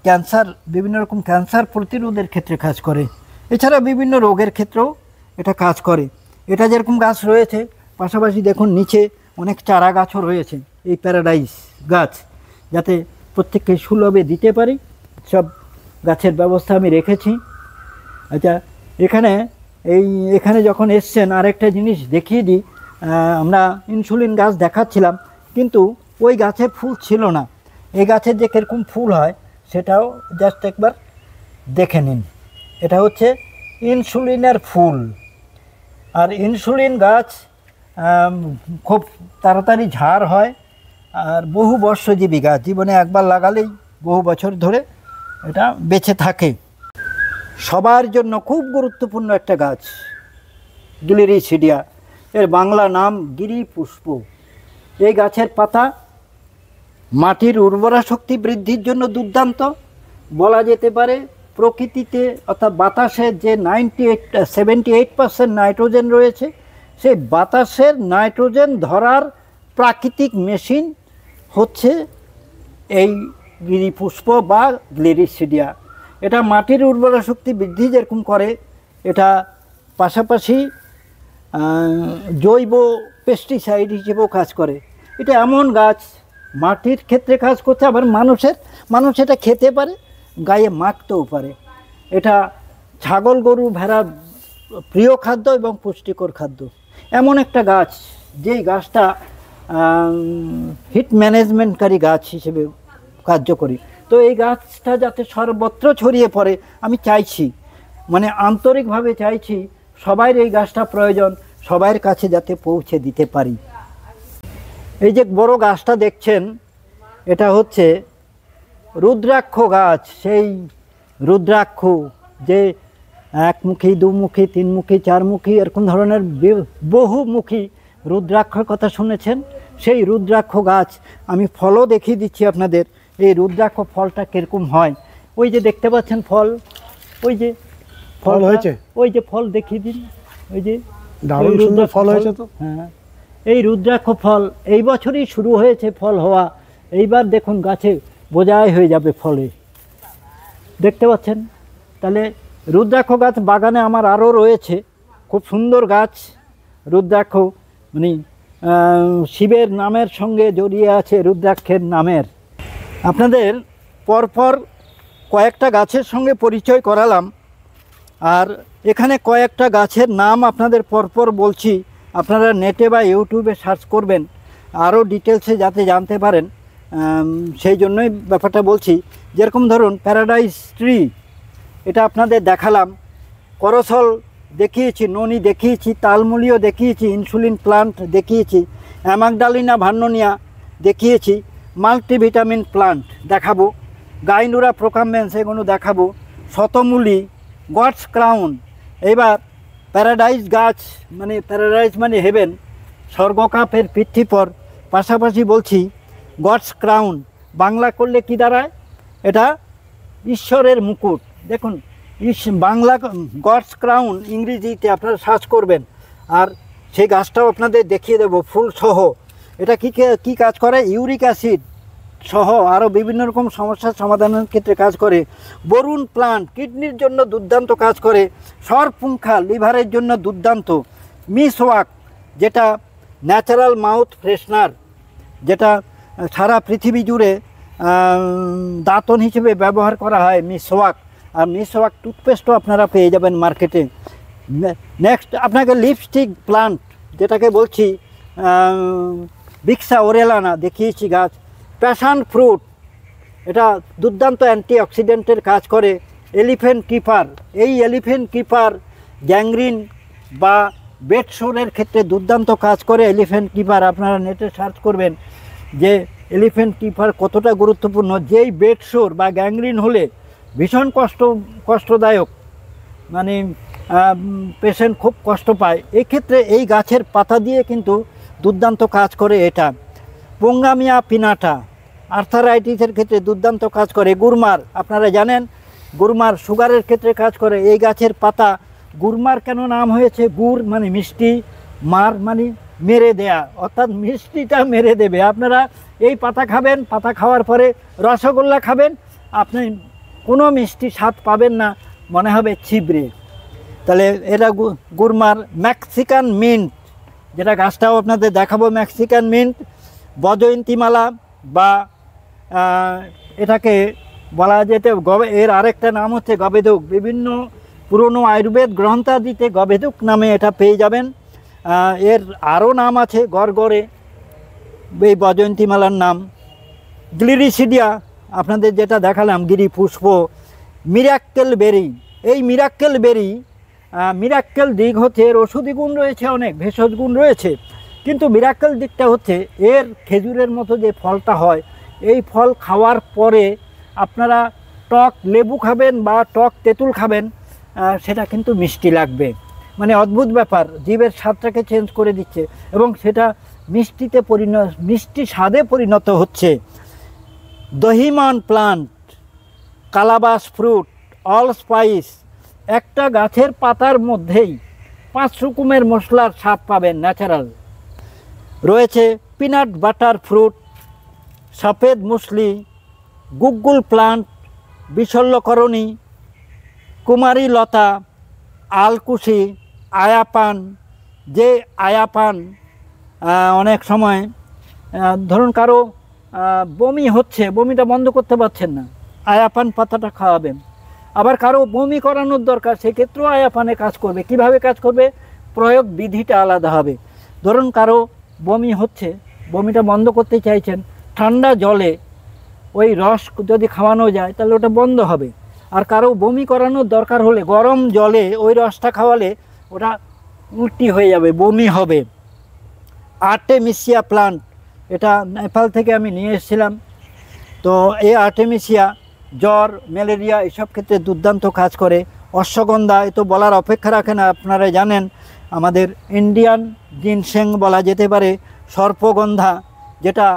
ক্যান্সার, বিভিন্ন রকম ক্যান্সার প্রতিরোধের ক্ষেত্রে কাজ করে। এছাড়া বিভিন্ন রোগের ক্ষেত্রেও এটা কাজ করে। এটা যেরকম গাছ রয়েছে, পাশাপাশি দেখুন নিচে অনেক চারা গাছও রয়েছে এই প্যারাডাইস গাছ, যাতে প্রত্যেককে সুলভে দিতে পারি সব গাছের ব্যবস্থা আমি রেখেছি। আচ্ছা, এখানে যখন এসছেন আরেকটা জিনিস দেখিয়ে দিই। আমরা ইনসুলিন গাছ দেখাচ্ছিলাম কিন্তু ওই গাছে ফুল ছিল না। এই গাছের যে কীরকম ফুল হয় সেটাও জাস্ট একবার দেখে নিন। এটা হচ্ছে ইনসুলিনের ফুল। আর ইনসুলিন গাছ খুব তাড়াতাড়ি ঝাড় হয় আর বহু বর্ষজীবী গাছ, জীবনে একবার লাগালেই বহু বছর ধরে এটা বেঁচে থাকে। সবার জন্য খুব গুরুত্বপূর্ণ একটা গাছ গ্লিরিসিডিয়া, এর বাংলা নাম গিরি পুষ্প। এই গাছের পাতা মাটির উর্বরা শক্তি বৃদ্ধির জন্য দুর্দান্ত বলা যেতে পারে। প্রকৃতিতে অর্থাৎ বাতাসের যে 78% নাইট্রোজেন রয়েছে, সেই বাতাসের নাইট্রোজেন ধরার প্রাকৃতিক মেশিন হচ্ছে এই গিরিপুষ্প বা গ্লিরিসিডিয়া। এটা মাটির উর্বরা শক্তি বৃদ্ধি যেরকম করে, এটা পাশাপাশি জৈব পেস্টিসাইড হিসেবেও কাজ করে। এটা এমন গাছ মাটির ক্ষেত্রে কাজ করছে, আবার মানুষ এটা খেতে পারে, গায়ে মাখতেও পারে। এটা ছাগল গরু ভেড়ার প্রিয় খাদ্য এবং পুষ্টিকর খাদ্য। এমন একটা গাছ যেই গাছটা হিট ম্যানেজমেন্টকারী গাছ হিসেবে কার্যকরী। তো এই গাছটা যাতে সর্বত্র ছড়িয়ে পড়ে আমি চাইছি, মানে আন্তরিকভাবে চাইছি সবাই এই গাছটা প্রয়োজন, সবার কাছে যাতে পৌঁছে দিতে পারি। এই যে বড় গাছটা দেখছেন এটা হচ্ছে রুদ্রাক্ষ গাছ। সেই রুদ্রাক্ষ যে একমুখী, দুমুখী, তিনমুখী, চারমুখী এরকম ধরনের বহুমুখী রুদ্রাক্ষর কথা শুনেছেন। সেই রুদ্রাক্ষ গাছ আমি ফলও দেখিয়ে দিচ্ছি আপনাদের। এই রুদ্রাক্ষ ফলটা কীরকম হয়, ওই যে দেখতে পাচ্ছেন ফল, ওই যে ফল হয়েছে, ওই যে ফল দেখিয়ে দিন, ওই যে দারুণ সুন্দর ফল হয়েছে তো। হ্যাঁ, এই রুদ্রাক্ষ ফল এই বছরই শুরু হয়েছে ফল হওয়া। এইবার দেখুন গাছে বোঝাই হয়ে যাবে ফলে, দেখতে পাচ্ছেন। তাহলে রুদ্রাক্ষ গাছ বাগানে আমার আরও রয়েছে, খুব সুন্দর গাছ। রুদ্রাক্ষ মানে শিবের নামের সঙ্গে জড়িয়ে আছে রুদ্রাক্ষের নামের। আপনাদের পরপর কয়েকটা গাছের সঙ্গে পরিচয় করালাম, আর এখানে কয়েকটা গাছের নাম আপনাদের পরপর বলছি। আপনারা নেটে বা ইউটিউবে সার্চ করবেন আরও ডিটেলসে যাতে জানতে পারেন, সেই জন্যই ব্যাপারটা বলছি। যেরকম ধরুন প্যারাডাইস ট্রি, এটা আপনাদের দেখালাম। করসল দেখিয়েছি, ননি দেখিয়েছি, তালমুলিও দেখিয়েছি, ইনসুলিন প্লান্ট দেখিয়েছি, অ্যামাগডালিনা ভার্নোনিয়া দেখিয়েছি, মাল্টিভিটামিন প্লান্ট দেখাবো, গাইনুরা প্রোকাম্বেন্স এগুলো দেখাবো, শতমূলি, গডস ক্রাউন। এবার প্যারাডাইস গাছ, মানে প্যারাডাইস মানে হেভেন, স্বর্গকাপের পৃথ্বীপর। পাশাপাশি বলছি গডস ক্রাউন, বাংলা করলে কি দাঁড়ায়, এটা ঈশ্বরের মুকুট। দেখুন বাংলা গডস ক্রাউন ইংরেজিতে আপনারা সার্চ করবেন, আর সেই গাছটাও আপনাদের দেখিয়ে দেবো ফুল সহ। এটা কী কাজ করে, ইউরিক অ্যাসিড সহ আরও বিভিন্ন রকম সমস্যার সমাধানের ক্ষেত্রে কাজ করে। বরুণ প্লান্ট কিডনির জন্য দুর্দান্ত কাজ করে। সরপুঙ্খা লিভারের জন্য দুর্দান্ত। মিসওয়াক যেটা ন্যাচারাল মাউথ ফ্রেশনার, যেটা সারা পৃথিবী জুড়ে দাঁতন হিসেবে ব্যবহার করা হয় মিসওয়াক। আর মিসওয়াক টুথপেস্টও আপনারা পেয়ে যাবেন মার্কেটে। নেক্সট আপনাকে লিপস্টিক প্লান্ট, যেটাকে বলছি বিক্সা ওরেলানা দেখিয়েছি গাছ। প্যাশন ফ্রুট, এটা দুর্দান্ত অ্যান্টিঅক্সিডেন্টের কাজ করে। এলিফ্যান্ট কিপার, এই এলিফ্যান্ট কিপার গ্যাংগ্রিন বা বেড সোরের ক্ষেত্রে দুর্দান্ত কাজ করে। এলিফ্যান্ট কিপার আপনারা নেটে সার্চ করবেন যে এলিফ্যান্ট কিপার কতটা গুরুত্বপূর্ণ। যেই বেড সোর বা গ্যাংগ্রিন হলে ভীষণ কষ্টদায়ক, মানে পেশেন্ট খুব কষ্ট পায়, এক্ষেত্রে এই গাছের পাতা দিয়ে কিন্তু দুর্দান্ত কাজ করে এটা। পোঙ্গামিয়া পিনাটা আর্থারাইটিসের ক্ষেত্রে দুর্দান্ত কাজ করে। গুরমার, আপনারা জানেন গুরমার সুগারের ক্ষেত্রে কাজ করে। এই গাছের পাতা, গুরমার কেন নাম হয়েছে, গুড় মানে মিষ্টি, মার মানে মেরে দেয়া, অর্থাৎ মিষ্টিটা মেরে দেবে। আপনারা এই পাতা খাবেন, পাতা খাওয়ার পরে রসগোল্লা খাবেন, আপনি কোনো মিষ্টি স্বাদ পাবেন না, মনে হবে ছিবড়ে। তাহলে এটা গুরমার। মেক্সিকান মিন্ট, যেটা গাছটাও আপনাদের দেখাবো, মেক্সিকান মিন্ট। বজয়ন্তীমালা বা এটাকে বলা যেতে, এর আরেকটা নাম হচ্ছে গবেদক। বিভিন্ন পুরনো আয়ুর্বেদ গ্রন্থাদিতে গবেদক নামে এটা পেয়ে যাবেন। এর আরও নাম আছে গড়গড়ে, এই বজয়ন্তীমালার নাম। গ্লিরিসিডিয়া আপনাদের যেটা দেখালাম, গিরি পুষ্প। মিরাক্কেল বেরি, এই মিরাক্কেল বেরি, মিরাক্কেল দিক হচ্ছে এর ওষুধি গুণ রয়েছে, অনেক ভেষজ গুণ রয়েছে, কিন্তু মিরাক্কেল দিকটা হচ্ছে এর খেজুরের মতো যে ফলটা হয়, এই ফল খাওয়ার পরে আপনারা টক লেবু খাবেন বা টক তেঁতুল খাবেন, সেটা কিন্তু মিষ্টি লাগবে। মানে অদ্ভুত ব্যাপার, জীবের স্বাদটাকে চেঞ্জ করে দিচ্ছে এবং সেটা মিষ্টি স্বাদে পরিণত হচ্ছে। দহিমান প্লান্ট, কালাবাস ফ্রুট, অল স্পাইস, একটা গাছের পাতার মধ্যেই 5 রকমের মশলার স্বাদ পাবেন ন্যাচারাল। রয়েছে পিনাট বাটার ফ্রুট, সফেদ মুসলি, গুগ্গুল প্লান্ট, বিশল্যকরণী, কুমারী লতা, আলকুশি, আয়াপান, যে আয়াপান অনেক সময় ধরুন কারো বমি হচ্ছে, বমিটা বন্ধ করতে পারছেন না, আয়াপান পাতাটা খাওয়াবেন। আবার কারো বমি করানোর দরকার, সেক্ষেত্রেও আয়াপানে কাজ করবে। কিভাবে কাজ করবে? প্রয়োগ বিধিটা আলাদা হবে। ধরুন কারো বমি হচ্ছে, বমিটা বন্ধ করতে চাইছেন, ঠান্ডা জলে ওই রস যদি খাওয়ানো যায় তাহলে ওটা বন্ধ হবে। আর কারো বমি করানোর দরকার হলে গরম জলে ওই রসটা খাওয়ালে ওটা উল্টি হয়ে যাবে, বমি হবে। আর্টেমিসিয়া প্লান্ট, এটা নেপাল থেকে আমি নিয়ে এসেছিলাম। তো এই আর্টেমিসিয়া জ্বর, ম্যালেরিয়া এসব ক্ষেত্রে দুর্দান্ত কাজ করে। অশ্বগন্ধা, এ তো বলার অপেক্ষা রাখে না, আপনারা জানেন। আমাদের ইন্ডিয়ান জিনসেং বলা যেতে পারে। সর্পগন্ধা, যেটা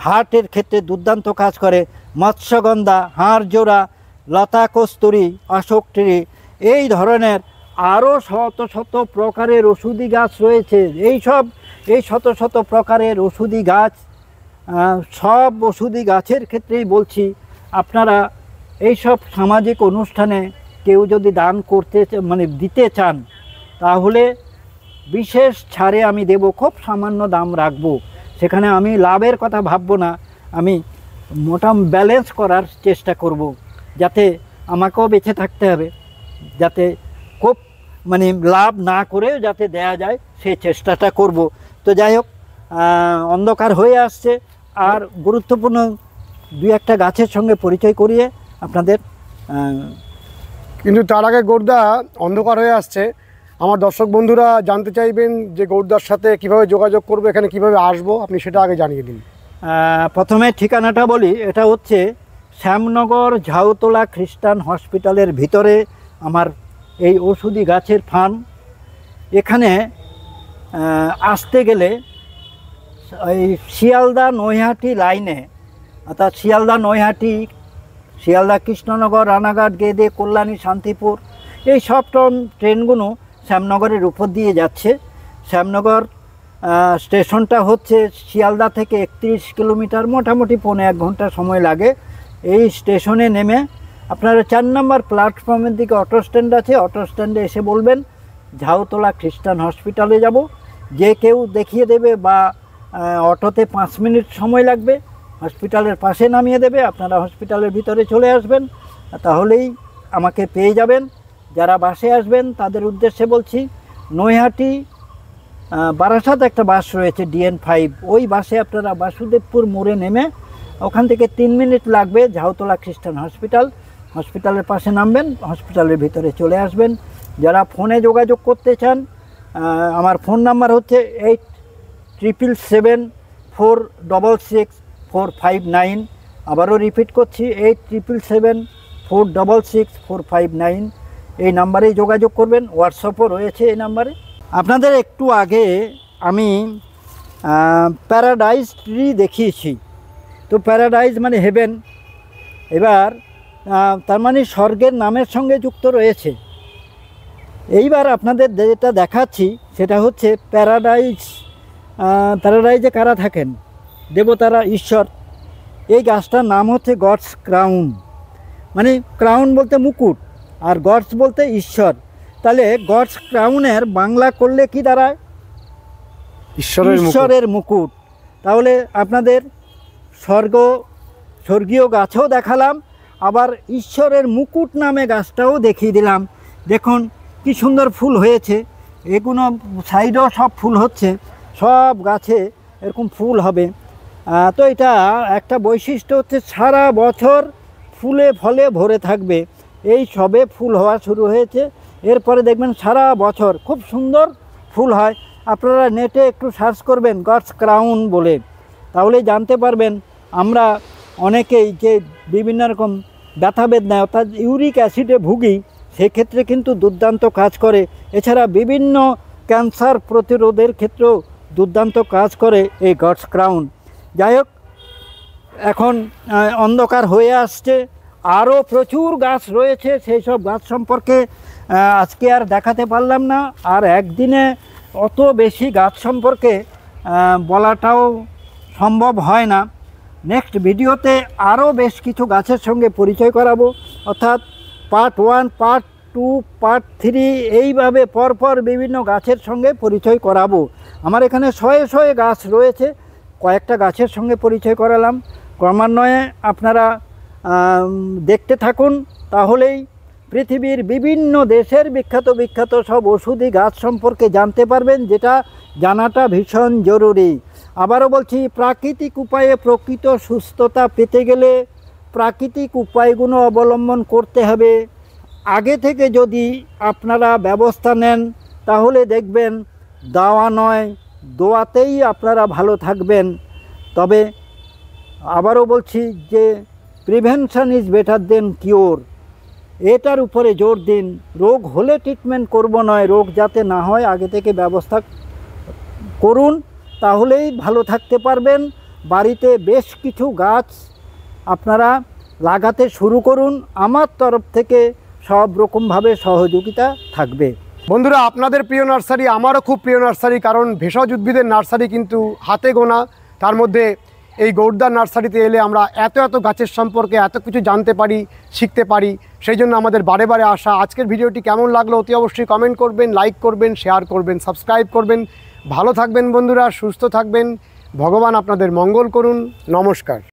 হার্টের ক্ষেত্রে দুর্দান্ত কাজ করে। মৎস্যগন্ধা, হাড় জোড়া, লতা কস্তুরী, অশোক ট্রি, এই ধরনের আরও শত শত প্রকারের ওষুধি গাছ রয়েছে। এই শত শত প্রকারের ওষুধি গাছ, সব ওষুধি গাছের ক্ষেত্রেই বলছি, আপনারা এইসব সামাজিক অনুষ্ঠানে কেউ যদি দান করতে দিতে চান, তাহলে বিশেষ ছাড়ে আমি দেব, খুব সামান্য দাম রাখবো। সেখানে আমি লাভের কথা ভাববো না, আমি ব্যালেন্স করার চেষ্টা করব, যাতে আমাকেও বেঁচে থাকতে হবে, যাতে খুব লাভ না করেও যাতে দেয়া যায় সেই চেষ্টাটা করব। তো যাই হোক, অন্ধকার হয়ে আসছে, আর গুরুত্বপূর্ণ দুই একটা গাছের সঙ্গে পরিচয় করিয়ে আপনাদের। কিন্তু তার আগে গৌরদা, অন্ধকার হয়ে আসছে, আমার দর্শক বন্ধুরা জানতে চাইবেন যে গৌরদার সাথে কিভাবে যোগাযোগ করবো, এখানে কিভাবে আসবো, আপনি সেটা আগে জানিয়ে দিন। প্রথমে ঠিকানাটা বলি, এটা হচ্ছে শ্যামনগর ঝাউতলা খ্রিস্টান হসপিটালের ভিতরে আমার এই ওষুধি গাছের ফার্ম। এখানে আসতে গেলে এই শিয়ালদা নৈহাটি লাইনে, অর্থাৎ শিয়ালদা নৈহাটি, শিয়ালদা কৃষ্ণনগর, রানাঘাট, গেদে, কল্যাণী, শান্তিপুর, এই সব ট্রেনগুলো শ্যামনগরের উপর দিয়ে যাচ্ছে। শ্যামনগর স্টেশনটা হচ্ছে শিয়ালদা থেকে 31 কিলোমিটার, মোটামুটি 1.25 ঘন্টা সময় লাগে। এই স্টেশনে নেমে আপনারা 4 নম্বর প্ল্যাটফর্মের দিকে অটো স্ট্যান্ড আছে, অটো স্ট্যান্ডে এসে বলবেন ঝাউতলা খ্রিস্টান হসপিটালে যাব। যে কেউ দেখিয়ে দেবে, বা অটোতে 5 মিনিট সময় লাগবে, হসপিটালের পাশে নামিয়ে দেবে। আপনারা হসপিটালের ভিতরে চলে আসবেন, তাহলেই আমাকে পেয়ে যাবেন। যারা বাসে আসবেন তাদের উদ্দেশ্যে বলছি, নৈহাটি বারাসাত একটা বাস রয়েছে DN5, ওই বাসে আপনারা বাসুদেবপুর মোড়ে নেমে ওখান থেকে 3 মিনিট লাগবে ঝাউতলা খ্রিস্টান হসপিটালের পাশে নামবেন, হসপিটালের ভিতরে চলে আসবেন। যারা ফোনে যোগাযোগ করতে চান, আমার ফোন নাম্বার হচ্ছে 8777466459। আবারও রিপিট করছি, 8777466459। এই নাম্বারেই যোগাযোগ করবেন, হোয়াটসঅ্যাপও রয়েছে এই নাম্বারে। আপনাদের একটু আগে আমি প্যারাডাইজ ট্রি দেখিয়েছি। তো প্যারাডাইজ মানে হেভেন, এবার তার মানে স্বর্গের নামের সঙ্গে যুক্ত রয়েছে। এইবার আপনাদের যেটা দেখাচ্ছি সেটা হচ্ছে প্যারাডাইজে কারা থাকেন? দেবতারা, ঈশ্বর। এই গাছটার নাম হচ্ছে গডস ক্রাউন, মানে ক্রাউন বলতে মুকুট, আর গডস বলতে ঈশ্বর। তাহলে গডস ক্রাউনের বাংলা করলে কি দাঁড়ায়? ঈশ্বরের মুকুট। তাহলে আপনাদের স্বর্গীয় গাছও দেখালাম, আবার ঈশ্বরের মুকুট নামে গাছটাও দেখিয়ে দিলাম। দেখুন কি সুন্দর ফুল হয়েছে, এগুলো সাইডেও সব ফুল হচ্ছে, সব গাছে এরকম ফুল হবে। তো এটা একটা বৈশিষ্ট্য হচ্ছে সারা বছর ফুলে ফলে ভরে থাকবে। এই সবে ফুল হওয়া শুরু হয়েছে, এরপরে দেখবেন সারা বছর খুব সুন্দর ফুল হয়। আপনারা নেটে একটু সার্চ করবেন গডস ক্রাউন বলে, তাহলে জানতে পারবেন। আমরা অনেকেই যে বিভিন্ন রকম ব্যথা বেদনায় অর্থাৎ ইউরিক অ্যাসিডে ভুগি, সেক্ষেত্রে কিন্তু দুর্দান্ত কাজ করে। এছাড়া বিভিন্ন ক্যান্সার প্রতিরোধের ক্ষেত্রেও দুর্দান্ত কাজ করে এই গডস ক্রাউন। যাই হোক, এখন অন্ধকার হয়ে আসছে, আরও প্রচুর গাছ রয়েছে, সেই সব গাছ সম্পর্কে আজকে আর দেখাতে পারলাম না। আর একদিনে অত বেশি গাছ সম্পর্কে বলাটাও সম্ভব হয় না। নেক্সট ভিডিওতে আরও বেশ কিছু গাছের সঙ্গে পরিচয় করাবো, অর্থাৎ পার্ট 1, পার্ট 2, পার্ট 3 এইভাবে পরপর বিভিন্ন গাছের সঙ্গে পরিচয় করাবো। আমার এখানে শয়ে শয়ে গাছ রয়েছে, কয়েকটা গাছের সঙ্গে পরিচয় করালাম। ক্রমান্বয়ে আপনারা দেখতে থাকুন, তাহলেই পৃথিবীর বিভিন্ন দেশের বিখ্যাত বিখ্যাত সব ওষুধি গাছ সম্পর্কে জানতে পারবেন, যেটা জানাটা ভীষণ জরুরি। আবারও বলছি, প্রাকৃতিক উপায়ে প্রকৃত সুস্থতা পেতে গেলে প্রাকৃতিক উপায়গুলো অবলম্বন করতে হবে। আগে থেকে যদি আপনারা ব্যবস্থা নেন তাহলে দেখবেন দাওয়া নয় দোয়াতেই আপনারা ভালো থাকবেন। তবে আবারও বলছি যে prevention is better then cure, এটার উপরে জোর দিন। রোগ হলে ট্রিটমেন্ট করব নয়, রোগ যাতে না হয় আগে থেকে ব্যবস্থা করুন, তাহলেই ভালো থাকতে পারবেন। বাড়িতে বেশ কিছু গাছ আপনারা লাগাতে শুরু করুন, আমার তরফ থেকে সব রকমভাবে সহযোগিতা থাকবে। বন্ধুরা, আপনাদের প্রিয় নার্সারি আমারও খুব প্রিয় নার্সারি, কারণ ভেষজ উদ্ভিদের নার্সারি কিন্তু হাতে গোনা। তার মধ্যে এই গৌরদা নার্সারিতে এলে আমরা এত গাছের সম্পর্কে এত কিছু জানতে পারি, শিখতে পারি। সেই জন্য আমাদের বারে বারে আসা। আজকের ভিডিওটি কেমন লাগলো অতি অবশ্যই কমেন্ট করবেন, লাইক করবেন, শেয়ার করবেন, সাবস্ক্রাইব করবেন। ভালো থাকবেন বন্ধুরা, সুস্থ থাকবেন, ভগবান আপনাদের মঙ্গল করুন। নমস্কার।